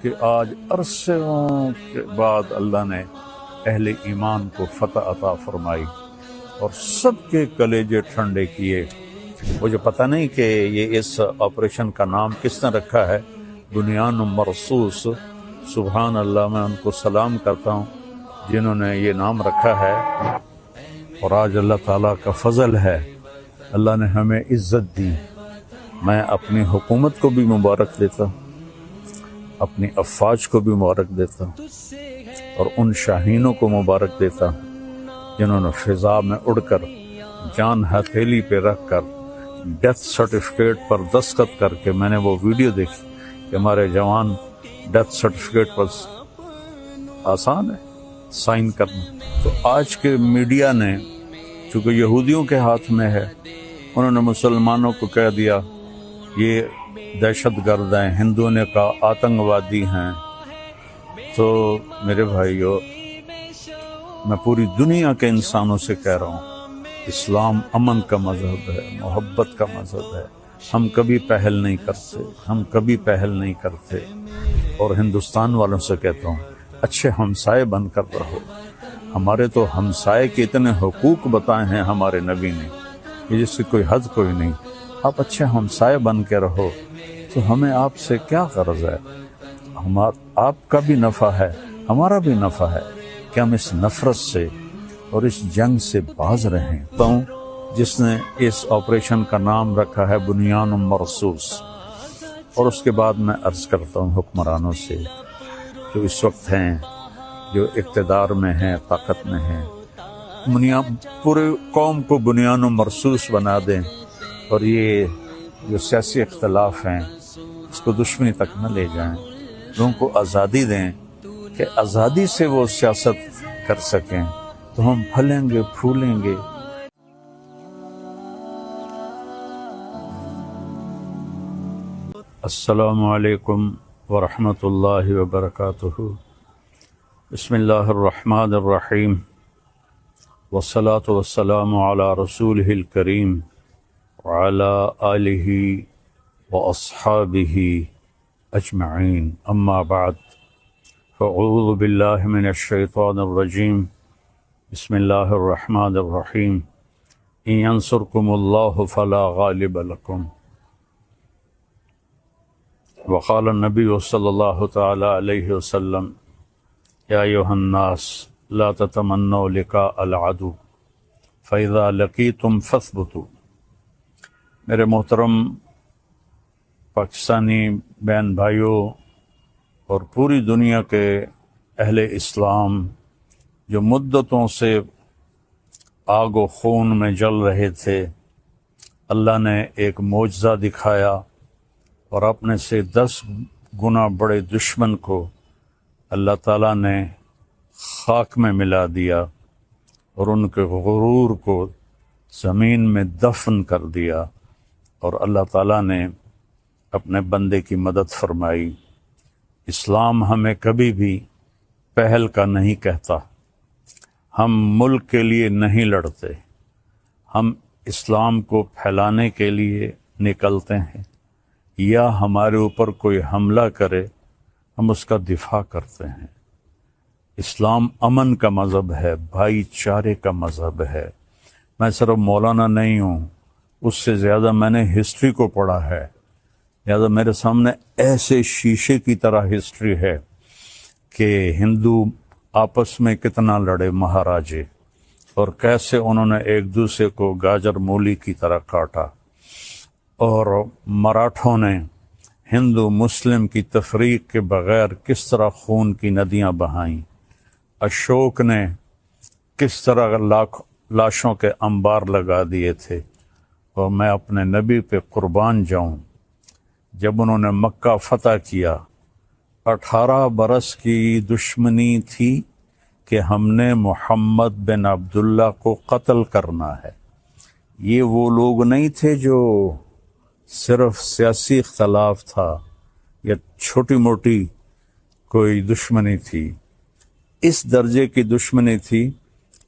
کہ آج عرصوں کے بعد اللہ نے اہل ایمان کو فتح عطا فرمائی اور سب کے کلیجے ٹھنڈے کیے۔ مجھے پتہ نہیں کہ یہ اس آپریشن کا نام کس نے رکھا ہے، بنیان مرصوص، سبحان اللہ، میں ان کو سلام کرتا ہوں جنہوں نے یہ نام رکھا ہے۔ اور آج اللہ تعالیٰ کا فضل ہے، اللہ نے ہمیں عزت دی۔ میں اپنی حکومت کو بھی مبارک دیتا ہوں، اپنی افواج کو بھی مبارک دیتا ہوں، اور ان شاہینوں کو مبارک دیتا ہوں جنہوں نے فضا میں اڑ کر جان ہتھیلی پہ رکھ کر ڈیتھ سرٹیفکیٹ پر دستخط کر کے، میں نے وہ ویڈیو دیکھی کہ ہمارے جوان ڈیتھ سرٹیفکیٹ پر آسان ہے سائن کرنا۔ تو آج کے میڈیا نے، چونکہ یہودیوں کے ہاتھ میں ہے، انہوں نے مسلمانوں کو کہہ دیا یہ دہشت گرد ہیں، ہندوؤں نے کہا آتنکوادی ہیں۔ تو میرے بھائیو، میں پوری دنیا کے انسانوں سے کہہ رہا ہوں، اسلام امن کا مذہب ہے، محبت کا مذہب ہے۔ ہم کبھی پہل نہیں کرتے، ہم کبھی پہل نہیں کرتے۔ اور ہندوستان والوں سے کہتا ہوں، اچھے ہمسائے بن کر رہو۔ ہمارے تو ہمسائے کے اتنے حقوق بتائے ہیں ہمارے نبی نے کہ جس کی کوئی حد کوئی نہیں۔ آپ اچھے ہمسائے بن کے رہو تو ہمیں آپ سے کیا غرض ہے؟ آپ کا بھی نفع ہے، ہمارا بھی نفع ہے کہ ہم اس نفرت سے اور اس جنگ سے باز رہیں۔ تو جس نے اس آپریشن کا نام رکھا ہے بنیان مرصوص۔ اور اس کے بعد میں عرض کرتا ہوں حکمرانوں سے جو اس وقت ہیں، جو اقتدار میں ہیں، طاقت میں ہیں، پورے قوم کو بنیان مرصوص بنا دیں، اور یہ جو سیاسی اختلاف ہیں اس کو دشمنی تک نہ لے جائیں۔ لوگوں کو آزادی دیں کہ آزادی سے وہ سیاست کر سکیں، تو ہم پھلیں گے، پھولیں گے۔ السلام علیکم ورحمۃ اللہ وبرکاتہ۔ بسم اللہ الرحمن الرحیم، والصلاة والسلام علی رسولہ الکریم وعلی آلہ واصحابہ اجمعین، اما بعد، فاعوذ باللہ من الشیطان الرجیم، بسم اللہ الرحمن الرحیم، ان ینصرکم اللہ فلا غالب لکم، وقال النبی صلی اللہ تعالی علیہ وسلم، یا ایھا الناس لا تتمنوا لقاء العدو فاذا لقیتم فاثبتوا۔ میرے محترم پاکستانی بہن بھائیوں اور پوری دنیا کے اہل اسلام جو مدتوں سے آگ و خون میں جل رہے تھے، اللہ نے ایک معجزہ دکھایا اور اپنے سے 10 گنا بڑے دشمن کو اللہ تعالیٰ نے خاک میں ملا دیا اور ان کے غرور کو زمین میں دفن کر دیا، اور اللہ تعالیٰ نے اپنے بندے کی مدد فرمائی۔ اسلام ہمیں کبھی بھی پہل کا نہیں کہتا، ہم ملک کے لیے نہیں لڑتے، ہم اسلام کو پھیلانے کے لیے نکلتے ہیں، یا ہمارے اوپر کوئی حملہ کرے ہم اس کا دفاع کرتے ہیں۔ اسلام امن کا مذہب ہے، بھائی چارے کا مذہب ہے۔ میں صرف مولانا نہیں ہوں، اس سے زیادہ میں نے ہسٹری کو پڑھا ہے، لہذا میرے سامنے ایسے شیشے کی طرح ہسٹری ہے کہ ہندو آپس میں کتنا لڑے مہاراجے، اور کیسے انہوں نے ایک دوسرے کو گاجر مولی کی طرح کاٹا، اور مراٹھوں نے ہندو مسلم کی تفریق کے بغیر کس طرح خون کی ندیاں بہائیں، اشوک نے کس طرح لاشوں کے انبار لگا دیے تھے۔ اور میں اپنے نبی پہ قربان جاؤں، جب انہوں نے مکہ فتح کیا، 18 برس کی دشمنی تھی کہ ہم نے محمد بن عبداللہ کو قتل کرنا ہے۔ یہ وہ لوگ نہیں تھے جو صرف سیاسی اختلاف تھا یا چھوٹی موٹی کوئی دشمنی تھی، اس درجے کی دشمنی تھی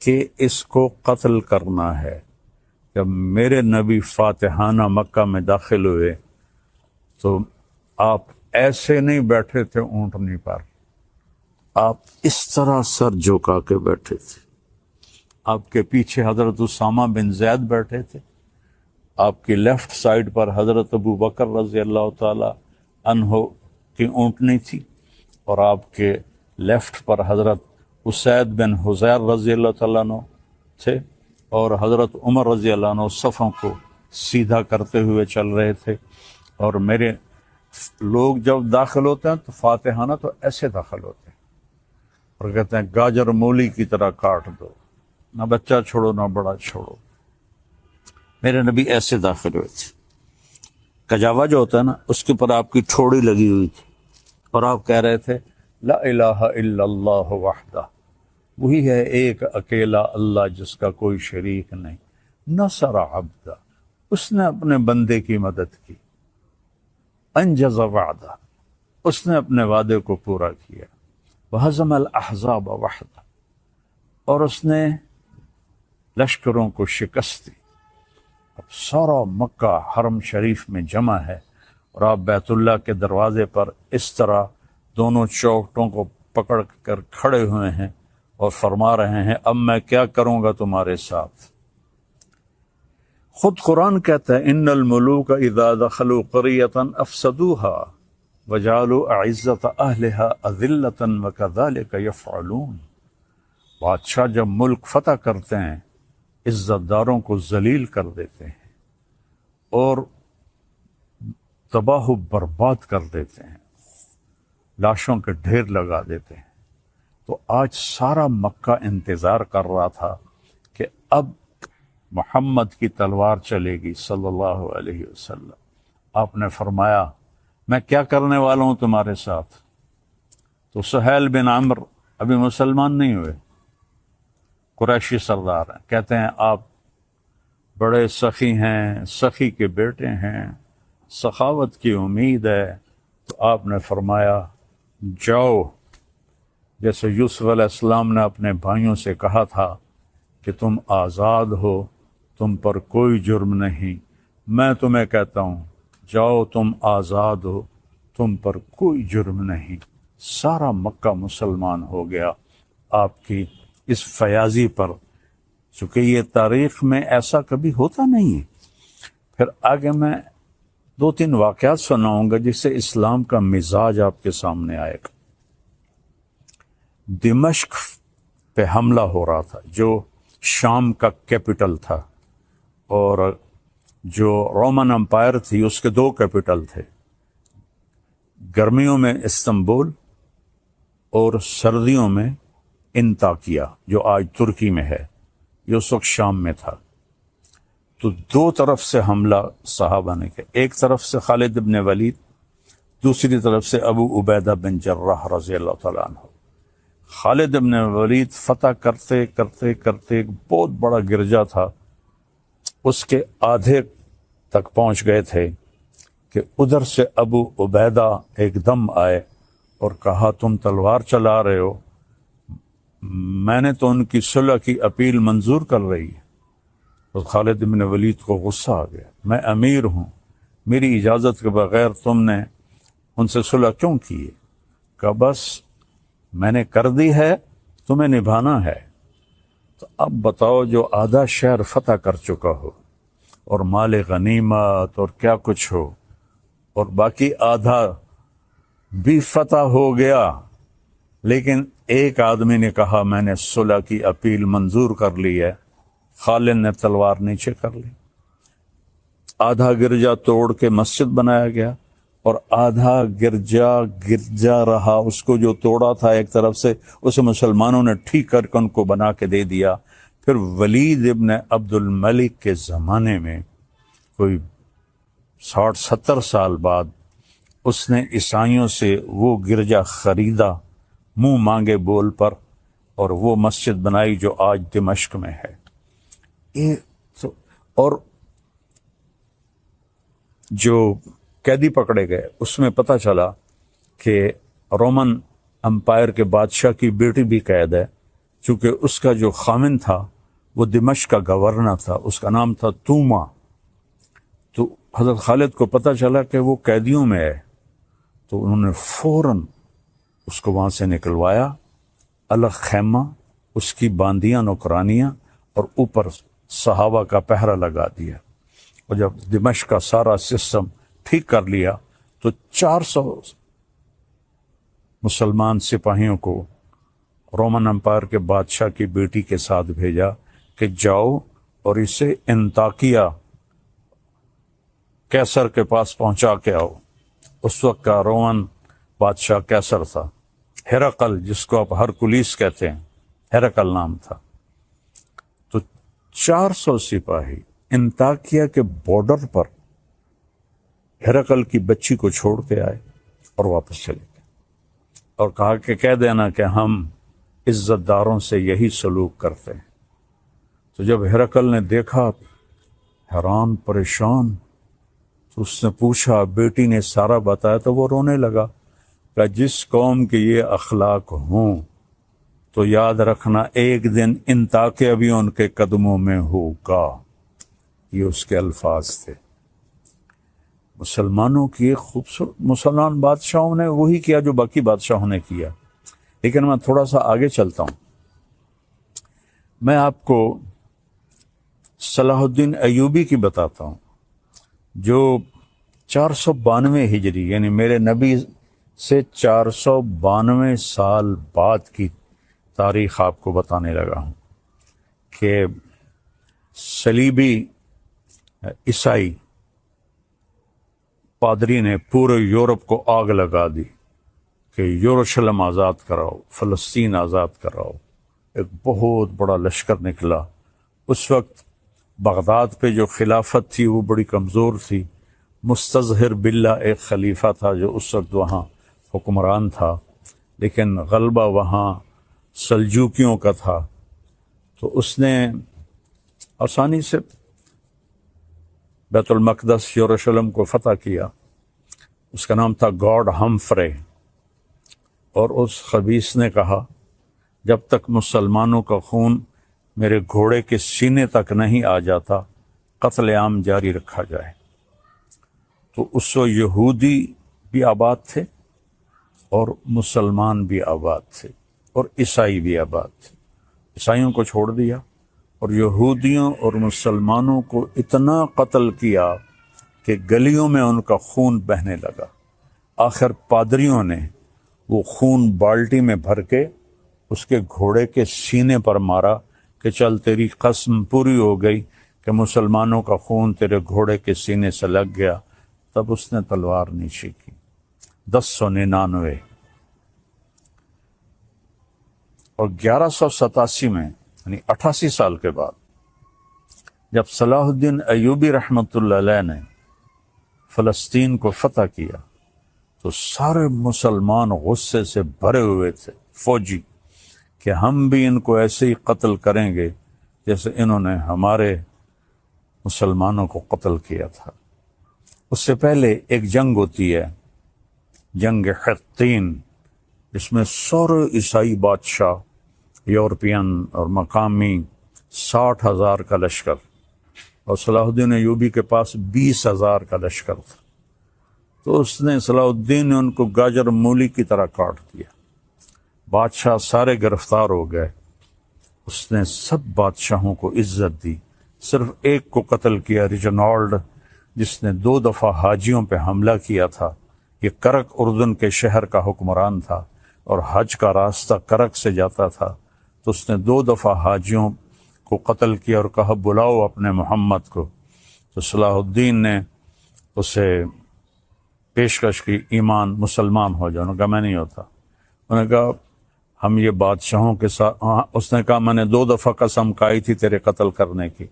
کہ اس کو قتل کرنا ہے۔ جب میرے نبی فاتحانہ مکہ میں داخل ہوئے تو آپ ایسے نہیں بیٹھے تھے اونٹنی پر، آپ اس طرح سر جھکا کے بیٹھے تھے. آپ کے پیچھے حضرت اسامہ بن زید بیٹھے تھے، آپ کی لیفٹ سائڈ پر حضرت ابو بکر رضی اللہ تعالی عنہ کی اونٹنی تھی، اور آپ کے لیفٹ پر حضرت اسید بن حضیر رضی اللہ تعالیٰ عنہ تھے، اور حضرت عمر رضی اللہ عنہ صفوں کو سیدھا کرتے ہوئے چل رہے تھے. اور میرے لوگ جب داخل ہوتے ہیں تو فاتحانہ تو ایسے داخل ہوتے ہیں اور کہتے ہیں گاجر مولی کی طرح کاٹ دو، نہ بچہ چھوڑو نہ بڑا چھوڑو. میرے نبی ایسے داخل ہوئے تھے. کجاوا جو ہوتا ہے نا، اس کے اوپر آپ کی ٹھوڑی لگی ہوئی تھی، اور آپ کہہ رہے تھے لا الہ الا اللہ وحدہ، وہی ہے ایک اکیلا اللہ جس کا کوئی شریک نہیں. نصر عبدہ، اس نے اپنے بندے کی مدد کی. انجز وعدہ، اس نے اپنے وعدے کو پورا کیا. وہزم الاحزاب وحدہ، اور اس نے لشکروں کو شکست دی. اب سارا مکہ حرم شریف میں جمع ہے، اور آپ بیت اللہ کے دروازے پر اس طرح دونوں چوکھٹوں کو پکڑ کر کھڑے ہوئے ہیں اور فرما رہے ہیں اب میں کیا کروں گا تمہارے ساتھ. خود قرآن کہتا ہے ان الملوک اذا دخلوا قریۃ افسدوها وجعلوا اعزۃ اہلها اذلۃ وکذلک یفعلون. بادشاہ جب ملک فتح کرتے ہیں عزت داروں کو ذلیل کر دیتے ہیں اور تباہ و برباد کر دیتے ہیں، لاشوں کے ڈھیر لگا دیتے ہیں. تو آج سارا مکہ انتظار کر رہا تھا کہ اب محمد کی تلوار چلے گی صلی اللہ علیہ وسلم. آپ نے فرمایا میں کیا کرنے والا ہوں تمہارے ساتھ. تو سہیل بن عمرو ابھی مسلمان نہیں ہوئے، قریشی سردار ہیں، کہتے ہیں آپ بڑے سخی ہیں، سخی کے بیٹے ہیں، سخاوت کی امید ہے. تو آپ نے فرمایا جاؤ، جیسے یوسف علیہ السلام نے اپنے بھائیوں سے کہا تھا کہ تم آزاد ہو، تم پر کوئی جرم نہیں، میں تمہیں کہتا ہوں جاؤ تم آزاد ہو، تم پر کوئی جرم نہیں. سارا مکہ مسلمان ہو گیا آپ کی اس فیاضی پر، چونکہ یہ تاریخ میں ایسا کبھی ہوتا نہیں ہے. پھر آگے میں 2-3 واقعات سناؤں گا جس سے اسلام کا مزاج آپ کے سامنے آئے گا. دمشق پہ حملہ ہو رہا تھا جو شام کا کیپٹل تھا، اور جو رومن امپائر تھی اس کے 2 کیپٹل تھے، گرمیوں میں استنبول اور سردیوں میں انطاکیہ جو آج ترکی میں ہے، یہ اس وقت شام میں تھا. تو 2 طرف سے حملہ صحابہ نے کیا، ایک طرف سے خالد بن ولید، دوسری طرف سے ابو عبیدہ بن جراح رضی اللہ تعالیٰ عنہ. خالد بن ولید فتح کرتے کرتے کرتے ایک بہت بڑا گرجا تھا، اس کے آدھے تک پہنچ گئے تھے کہ ادھر سے ابو عبیدہ ایک دم آئے اور کہا تم تلوار چلا رہے ہو، میں نے تو ان کی صلح کی اپیل منظور کر رہی ہے. تو خالد بن ولید کو غصہ آ گیا، میں امیر ہوں، میری اجازت کے بغیر تم نے ان سے صلح کیوں کی ہے؟ کہ بس میں نے کر دی ہے، تمہیں نبھانا ہے. تو اب بتاؤ جو آدھا شہر فتح کر چکا ہو اور مال غنیمت اور کیا کچھ ہو، اور باقی آدھا بھی فتح ہو گیا، لیکن ایک آدمی نے کہا میں نے صلح کی اپیل منظور کر لی ہے، خالد نے تلوار نیچے کر لی. آدھا گرجا توڑ کے مسجد بنایا گیا، اور آدھا گرجا رہا، اس کو جو توڑا تھا ایک طرف سے اسے مسلمانوں نے ٹھیک کر کے ان کو بنا کے دے دیا. پھر ولید ابن عبد الملک کے زمانے میں کوئی 60-70 سال بعد اس نے عیسائیوں سے وہ گرجا خریدا منہ مانگے بول پر، اور وہ مسجد بنائی جو آج دمشق میں ہے. اور جو قیدی پکڑے گئے اس میں پتہ چلا کہ رومن امپائر کے بادشاہ کی بیٹی بھی قید ہے، چونکہ اس کا جو خامن تھا وہ دمشق کا گورنر تھا، اس کا نام تھا توما. تو حضرت خالد کو پتہ چلا کہ وہ قیدیوں میں ہے، تو انہوں نے فوراً اس کو وہاں سے نکلوایا، الگ خیمہ، اس کی باندیاں نوکرانیاں، اور اوپر صحابہ کا پہرا لگا دیا۔ اور جب دمشق کا سارا سسٹم ٹھیک کر لیا تو 400 مسلمان سپاہیوں کو رومن امپائر کے بادشاہ کی بیٹی کے ساتھ بھیجا کہ جاؤ اور اسے انطاکیہ کیسر کے پاس پہنچا کے آؤ۔ اس وقت کا رومن بادشاہ کیسر تھا، ہرقل جس کو آپ ہرکلیس کہتے ہیں، ہرقل نام تھا۔ تو 400 سپاہی انطاکیہ کے بارڈر پر ہرقل کی بچی کو چھوڑ کے آئے اور واپس چلے گئے، اور کہا کہ کہہ دینا کہ ہم عزت داروں سے یہی سلوک کرتے ہیں۔ تو جب ہرقل نے دیکھا، حیران پریشان، تو اس نے پوچھا، بیٹی نے سارا بتایا، تو وہ رونے لگا کہ جس قوم کے یہ اخلاق ہوں تو یاد رکھنا ایک دن انطاکیہ بھی ان کے قدموں میں ہوگا۔ یہ اس کے الفاظ تھے۔ مسلمانوں کی ایک خوبصورت، مسلمان بادشاہوں نے وہی کیا جو باقی بادشاہوں نے کیا۔ لیکن میں تھوڑا سا آگے چلتا ہوں، میں آپ کو صلاح الدین ایوبی کی بتاتا ہوں، جو 492 ہجری یعنی میرے نبی سے 492 سال بعد کی تاریخ آپ کو بتانے لگا ہوں کہ صلیبی عیسائی پادری نے پورے یورپ کو آگ لگا دی کہ یروشلم آزاد کراؤ، فلسطین آزاد کراؤ۔ ایک بہت بڑا لشکر نکلا۔ اس وقت بغداد پہ جو خلافت تھی وہ بڑی کمزور تھی۔ مستظہر باللہ ایک خلیفہ تھا جو اس وقت وہاں حکمران تھا، لیکن غلبہ وہاں سلجوکیوں کا تھا۔ تو اس نے آسانی سے بیت المقدس یروشلم کو فتح کیا۔ اس کا نام تھا گاڈ ہمفرے، اور اس خبیث نے کہا جب تک مسلمانوں کا خون میرے گھوڑے کے سینے تک نہیں آ جاتا قتل عام جاری رکھا جائے۔ تو اس وقت یہودی بھی آباد تھے اور مسلمان بھی آباد تھے اور عیسائی بھی آباد تھے۔ عیسائیوں کو چھوڑ دیا اور یہودیوں اور مسلمانوں کو اتنا قتل کیا کہ گلیوں میں ان کا خون بہنے لگا۔ آخر پادریوں نے وہ خون بالٹی میں بھر کے اس کے گھوڑے کے سینے پر مارا کہ چل تیری قسم پوری ہو گئی کہ مسلمانوں کا خون تیرے گھوڑے کے سینے سے لگ گیا۔ تب اس نے تلوار نیچی کی۔ 1099 اور 1187 میں یعنی 88 سال کے بعد جب صلاح الدین ایوبی رحمۃ اللہ علیہ نے فلسطین کو فتح کیا تو سارے مسلمان غصے سے بھرے ہوئے تھے، فوجی، کہ ہم بھی ان کو ایسے ہی قتل کریں گے جیسے انہوں نے ہمارے مسلمانوں کو قتل کیا تھا۔ اس سے پہلے ایک جنگ ہوتی ہے، جنگ حطین، جس میں سارے عیسائی بادشاہ یورپین اور مقامی 60,000 کا لشکر، اور صلاح الدین ایوبی کے پاس 20,000 کا لشکر تھا۔ تو اس نے صلاح الدین نے ان کو گاجر مولی کی طرح کاٹ دیا۔ بادشاہ سارے گرفتار ہو گئے۔ اس نے سب بادشاہوں کو عزت دی، صرف ایک کو قتل کیا، ریجنالڈ، جس نے 2 دفعہ حاجیوں پہ حملہ کیا تھا۔ یہ کرک اردن کے شہر کا حکمران تھا اور حج کا راستہ کرک سے جاتا تھا، تو اس نے 2 دفعہ حاجیوں کو قتل کیا اور کہا بلاؤ اپنے محمد کو۔ تو صلاح الدین نے اسے پیشکش کی ایمان، مسلمان ہو جاؤ۔ انہوں نے کہا میں نہیں ہوتا۔ انہوں نے کہا ہم یہ بادشاہوں کے ساتھ، اس نے کہا میں نے 2 دفعہ قسم کھائی تھی تیرے قتل کرنے کی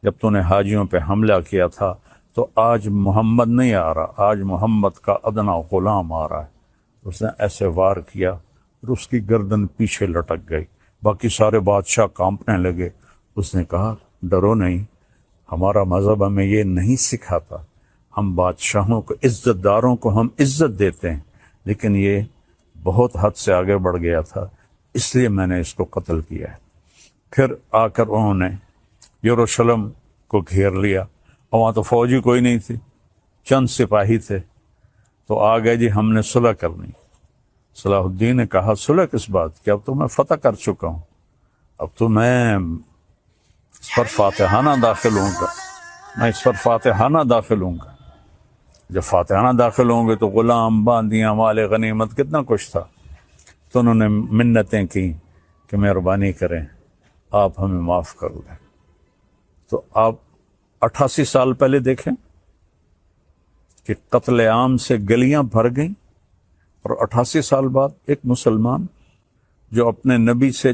جب تو نے حاجیوں پہ حملہ کیا تھا، تو آج محمد نہیں آ رہا، آج محمد کا ادنا غلام آ رہا ہے۔ اس نے ایسے وار کیا اور اس کی گردن پیچھے لٹک گئی۔ باقی سارے بادشاہ کانپنے لگے۔ اس نے کہا ڈرو نہیں، ہمارا مذہب ہمیں یہ نہیں سکھاتا، ہم بادشاہوں کو، عزت داروں کو ہم عزت دیتے ہیں، لیکن یہ بہت حد سے آگے بڑھ گیا تھا، اس لیے میں نے اس کو قتل کیا ہے۔ پھر آ کر انہوں نے یروشلم کو گھیر لیا، اور وہاں تو فوجی کوئی نہیں تھی، چند سپاہی تھے۔ تو آ گئے جی ہم نے صلح کرنی۔ صلاح الدین نے کہا صلح کس بات کی، اب تو میں فتح کر چکا ہوں، اب تو میں اس پر فاتحانہ داخل ہوں گا، میں اس پر فاتحانہ داخل ہوں گا۔ جب فاتحانہ داخل ہوں گے تو غلام، باندیاں، مال غنیمت، کتنا کچھ تھا۔ تو انہوں نے منتیں کی کہ مہربانی کریں آپ ہمیں معاف کر دیں۔ تو آپ 88 سال پہلے دیکھیں کہ قتل عام سے گلیاں بھر گئیں، اور 88 سال بعد ایک مسلمان جو اپنے نبی سے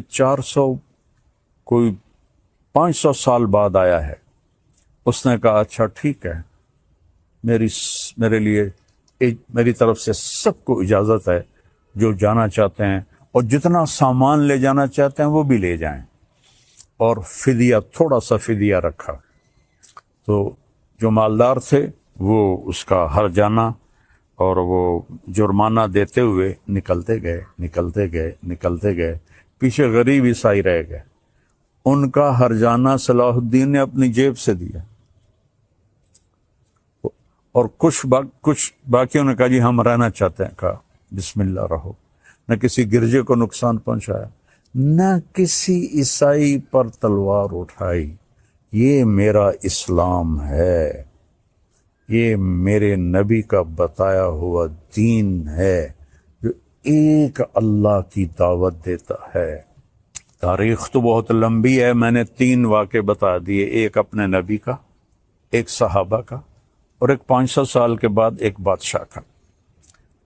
500 سال بعد آیا ہے، اس نے کہا اچھا ٹھیک ہے، میرے لیے میری طرف سے سب کو اجازت ہے، جو جانا چاہتے ہیں اور جتنا سامان لے جانا چاہتے ہیں وہ بھی لے جائیں، اور فدیہ، تھوڑا سا فدیہ رکھا۔ تو جو مالدار تھے وہ اس کا ہرجانہ اور وہ جرمانہ دیتے ہوئے نکلتے گئے، پیچھے غریب عیسائی رہ گئے، ان کا ہرجانہ صلاح الدین نے اپنی جیب سے دیا، اور کچھ باقیوں نے کہا جی ہم رہنا چاہتے ہیں، کہا بسم اللہ رہو۔ نہ کسی گرجے کو نقصان پہنچایا، نہ کسی عیسائی پر تلوار اٹھائی۔ یہ میرا اسلام ہے، یہ میرے نبی کا بتایا ہوا دین ہے جو ایک اللہ کی دعوت دیتا ہے۔ تاریخ تو بہت لمبی ہے، میں نے 3 واقعے بتا دیے، ایک اپنے نبی کا، ایک صحابہ کا، اور ایک 500 سال کے بعد ایک بادشاہ کا۔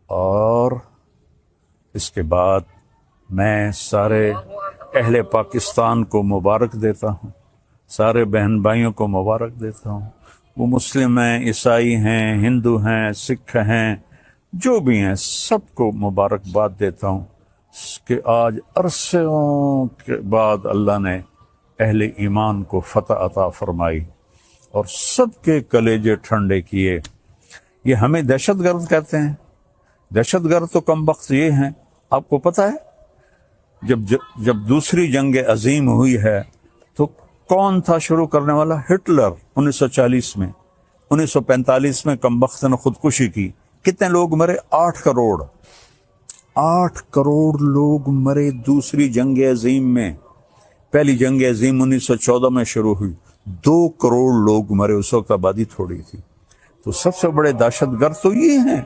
اور اس کے بعد میں سارے اہل پاکستان کو مبارک دیتا ہوں، سارے بہن بھائیوں کو مبارک دیتا ہوں، وہ مسلم ہیں، عیسائی ہیں، ہندو ہیں، سکھ ہیں، جو بھی ہیں، سب کو مبارکباد دیتا ہوں کہ آج عرصوں کے بعد اللہ نے اہل ایمان کو فتح عطا فرمائی اور سب کے کلیجے ٹھنڈے کیے۔ یہ ہمیں دہشت گرد کہتے ہیں، دہشت گرد تو کم بخت یہ ہیں۔ آپ کو پتہ ہے جب دوسری جنگ عظیم ہوئی ہے تو کون تھا شروع کرنے والا؟ ہٹلر 1940 میں۔ 1945 میں کم بخت نے خودکشی کی۔ کتنے لوگ مرے؟ 8 کروڑ 8 کروڑ لوگ مرے دوسری جنگ عظیم میں۔ پہلی جنگ عظیم 1914 میں شروع ہوئی، 2 کروڑ لوگ مرے، اس وقت آبادی تھوڑی تھی۔ تو سب سے بڑے دہشت گرد تو یہ ہیں،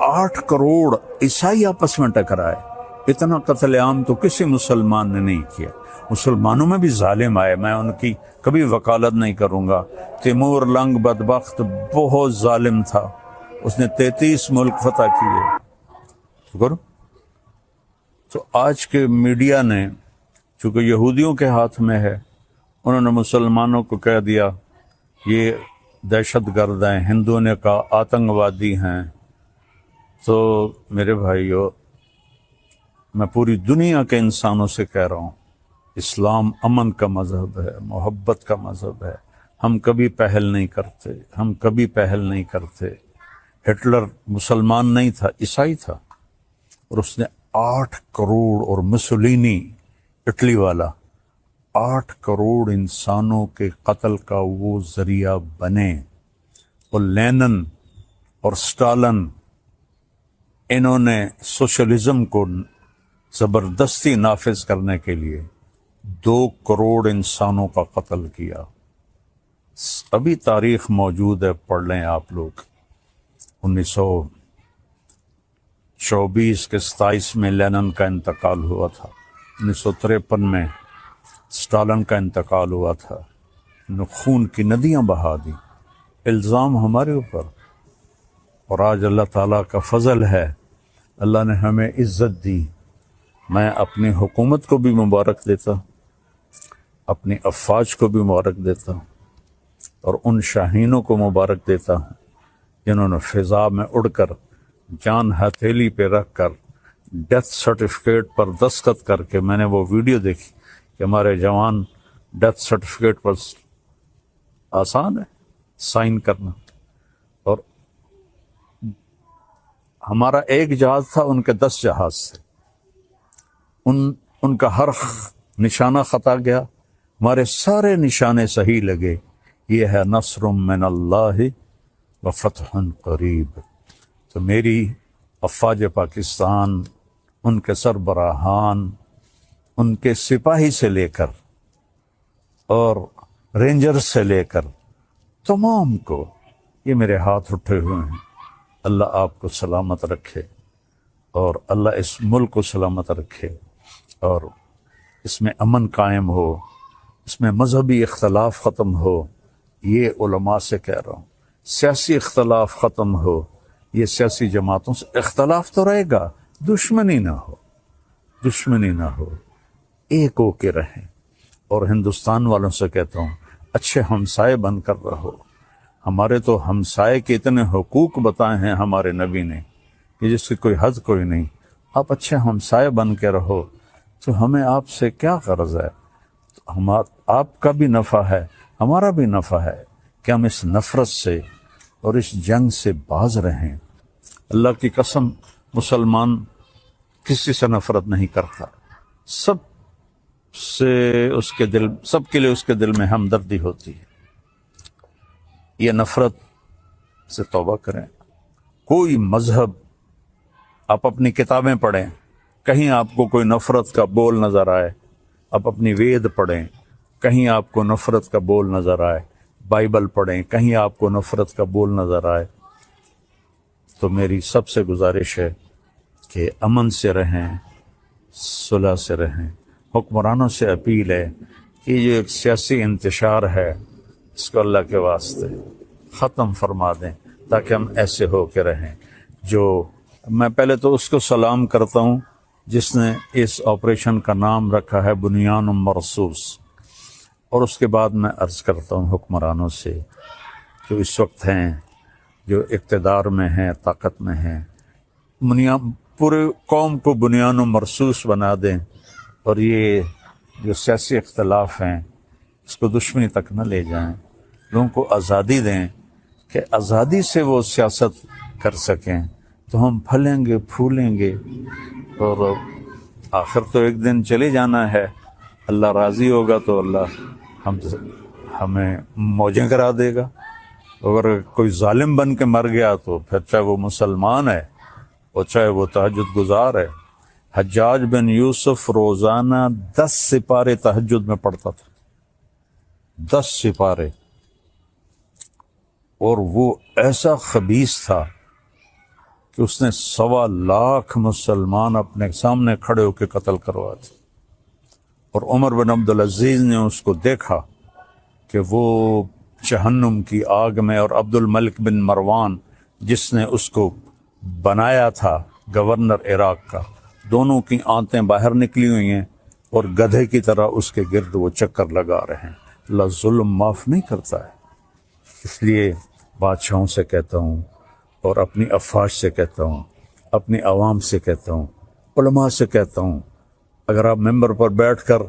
8 کروڑ عیسائی آپس میں ٹکرائے۔ اتنا قتل عام تو کسی مسلمان نے نہیں کیا۔ مسلمانوں میں بھی ظالم آئے، میں ان کی کبھی وکالت نہیں کروں گا۔ تیمور لنگ بدبخت بہت ظالم تھا، اس نے 33 ملک فتح کیے۔ تو آج کے میڈیا نے، چونکہ یہودیوں کے ہاتھ میں ہے، انہوں نے مسلمانوں کو کہہ دیا یہ دہشت گرد ہیں، ہندوؤں نے کہا آتنکوادی ہیں۔ تو میرے بھائیو، میں پوری دنیا کے انسانوں سے کہہ رہا ہوں، اسلام امن کا مذہب ہے، محبت کا مذہب ہے۔ ہم کبھی پہل نہیں کرتے۔ ہٹلر مسلمان نہیں تھا، عیسائی تھا، اور اس نے 8 کروڑ، اور مسولینی اٹلی والا 8 کروڑ انسانوں کے قتل کا وہ ذریعہ بنے۔ اور لینن اور سٹالن، انہوں نے سوشلزم کو زبردستی نافذ کرنے کے لیے 2 کروڑ انسانوں کا قتل کیا۔ ابھی تاریخ موجود ہے، پڑھ لیں آپ لوگ۔ 1924 کے 27 میں لینن کا انتقال ہوا تھا، 1953 میں سٹالن کا انتقال ہوا تھا۔ خون کی ندیاں بہا دی، الزام ہمارے اوپر۔ اور آج اللہ تعالیٰ کا فضل ہے، اللہ نے ہمیں عزت دی۔ میں اپنی حکومت کو بھی مبارک دیتا ہوں، اپنی افواج کو بھی مبارک دیتا ہوں، اور ان شاہینوں کو مبارک دیتا ہوں جنہوں نے فضا میں اڑ کر، جان ہتھیلی پہ رکھ کر، ڈیتھ سرٹیفکیٹ پر دستخط کر کے، میں نے وہ ویڈیو دیکھی کہ ہمارے جوان ڈیتھ سرٹیفکیٹ پر، آسان ہے سائن کرنا، اور ہمارا ایک جہاز تھا، ان کے 10 جہاز تھے، ان کا ہر نشانہ خطا گیا، ہمارے سارے نشانے صحیح لگے۔ یہ ہے نصر من اللہ و فتح قریب۔ تو میری افواج پاکستان، ان کے سربراہان، ان کے سپاہی سے لے کر اور رینجر سے لے کر تمام کو، یہ میرے ہاتھ اٹھے ہوئے ہیں، اللہ آپ کو سلامت رکھے اور اللہ اس ملک کو سلامت رکھے اور اس میں امن قائم ہو، اس میں مذہبی اختلاف ختم ہو، یہ علماء سے کہہ رہا ہوں۔ سیاسی اختلاف ختم ہو، یہ سیاسی جماعتوں سے اختلاف تو رہے گا، دشمنی نہ ہو، دشمنی نہ ہو، ایک ہو کے رہیں۔ اور ہندوستان والوں سے کہتا ہوں اچھے ہمسائے بن کر رہو۔ ہمارے تو ہمسائے کے اتنے حقوق بتائے ہیں ہمارے نبی نے کہ جس کی کوئی حد کوئی نہیں۔ آپ اچھے ہمسائے بن کے رہو تو ہمیں آپ سے کیا غرض ہے؟ آپ کا بھی نفع ہے، ہمارا بھی نفع ہے کہ ہم اس نفرت سے اور اس جنگ سے باز رہیں۔ اللہ کی قسم، مسلمان کسی سے نفرت نہیں کرتا، سب سے اس کے دل، سب کے لیے اس کے دل میں ہمدردی ہوتی ہے۔ یہ نفرت سے توبہ کریں۔ کوئی مذہب، آپ اپنی کتابیں پڑھیں، کہیں آپ کو کوئی نفرت کا بول نظر آئے، آپ اپنی وید پڑھیں، کہیں آپ کو نفرت کا بول نظر آئے، بائبل پڑھیں، کہیں آپ کو نفرت کا بول نظر آئے، تو میری سب سے گزارش ہے کہ امن سے رہیں، صلح سے رہیں۔ حکمرانوں سے اپیل ہے کہ یہ جو ایک سیاسی انتشار ہے اس کو اللہ کے واسطے ختم فرما دیں تاکہ ہم ایسے ہو کے رہیں۔ جو میں پہلے تو اس کو سلام کرتا ہوں جس نے اس آپریشن کا نام رکھا ہے بنیان مرصوص، اور اس کے بعد میں عرض کرتا ہوں حکمرانوں سے جو اس وقت ہیں، جو اقتدار میں ہیں، طاقت میں ہیں، پورے قوم کو بنیان و مرصوص بنا دیں اور یہ جو سیاسی اختلاف ہیں اس کو دشمنی تک نہ لے جائیں۔ لوگوں کو آزادی دیں کہ آزادی سے وہ سیاست کر سکیں، تو ہم پھلیں گے، پھولیں گے، اور آخر تو ایک دن چلے جانا ہے۔ اللہ راضی ہوگا تو اللہ ہمیں موجیں کرا دے گا۔ اگر کوئی ظالم بن کے مر گیا تو پھر چاہے وہ مسلمان ہے اور چاہے وہ تہجد گزار ہے۔ حجاج بن یوسف روزانہ 10 سپارے تہجد میں پڑھتا تھا، 10 سپارے، اور وہ ایسا خبیث تھا کہ اس نے 1.25 لاکھ مسلمان اپنے سامنے کھڑے ہو کے قتل کروائے تھے۔ اور عمر بن عبدالعزیز نے اس کو دیکھا کہ وہ جہنم کی آگ میں، اور عبد الملک بن مروان جس نے اس کو بنایا تھا گورنر عراق کا، دونوں کی آنتیں باہر نکلی ہوئی ہیں اور گدھے کی طرح اس کے گرد وہ چکر لگا رہے ہیں۔ اللہ ظلم معاف نہیں کرتا ہے۔ اس لیے بادشاہوں سے کہتا ہوں اور اپنی افواج سے کہتا ہوں، اپنی عوام سے کہتا ہوں، علماء سے کہتا ہوں، اگر آپ ممبر پر بیٹھ کر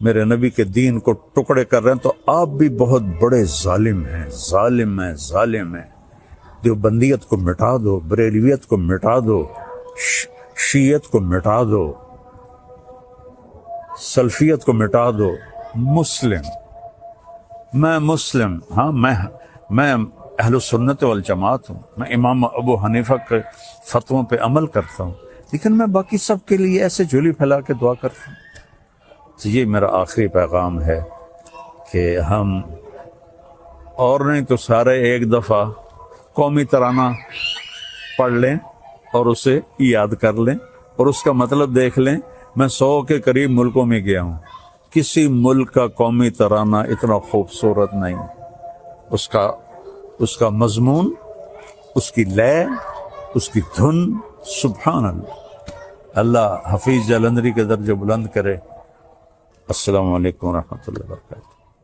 میرے نبی کے دین کو ٹکڑے کر رہے ہیں تو آپ بھی بہت بڑے ظالم ہیں، ظالم ہیں، ظالم ہیں۔ دیوبندیت کو مٹا دو، بریلویت کو مٹا دو، شیعت کو مٹا دو، سلفیت کو مٹا دو۔ میں مسلم، ہاں، میں اہل سنت والجماعت ہوں، میں امام ابو حنیفہ کے فتووں پہ عمل کرتا ہوں، لیکن میں باقی سب کے لیے ایسے جھولی پھیلا کے دعا کرتا ہوں۔ تو یہ میرا آخری پیغام ہے کہ ہم اور نہیں تو سارے ایک دفعہ قومی ترانہ پڑھ لیں اور اسے یاد کر لیں اور اس کا مطلب دیکھ لیں۔ میں 100 کے قریب ملکوں میں گیا ہوں، کسی ملک کا قومی ترانہ اتنا خوبصورت نہیں، اس کا مضمون، اس کی لے، اس کی دھن، سبحان اللہ۔ اللہ حفیظ جلندری کے درجے بلند کرے۔ السلام علیکم ورحمۃ اللہ وبرکاتہ۔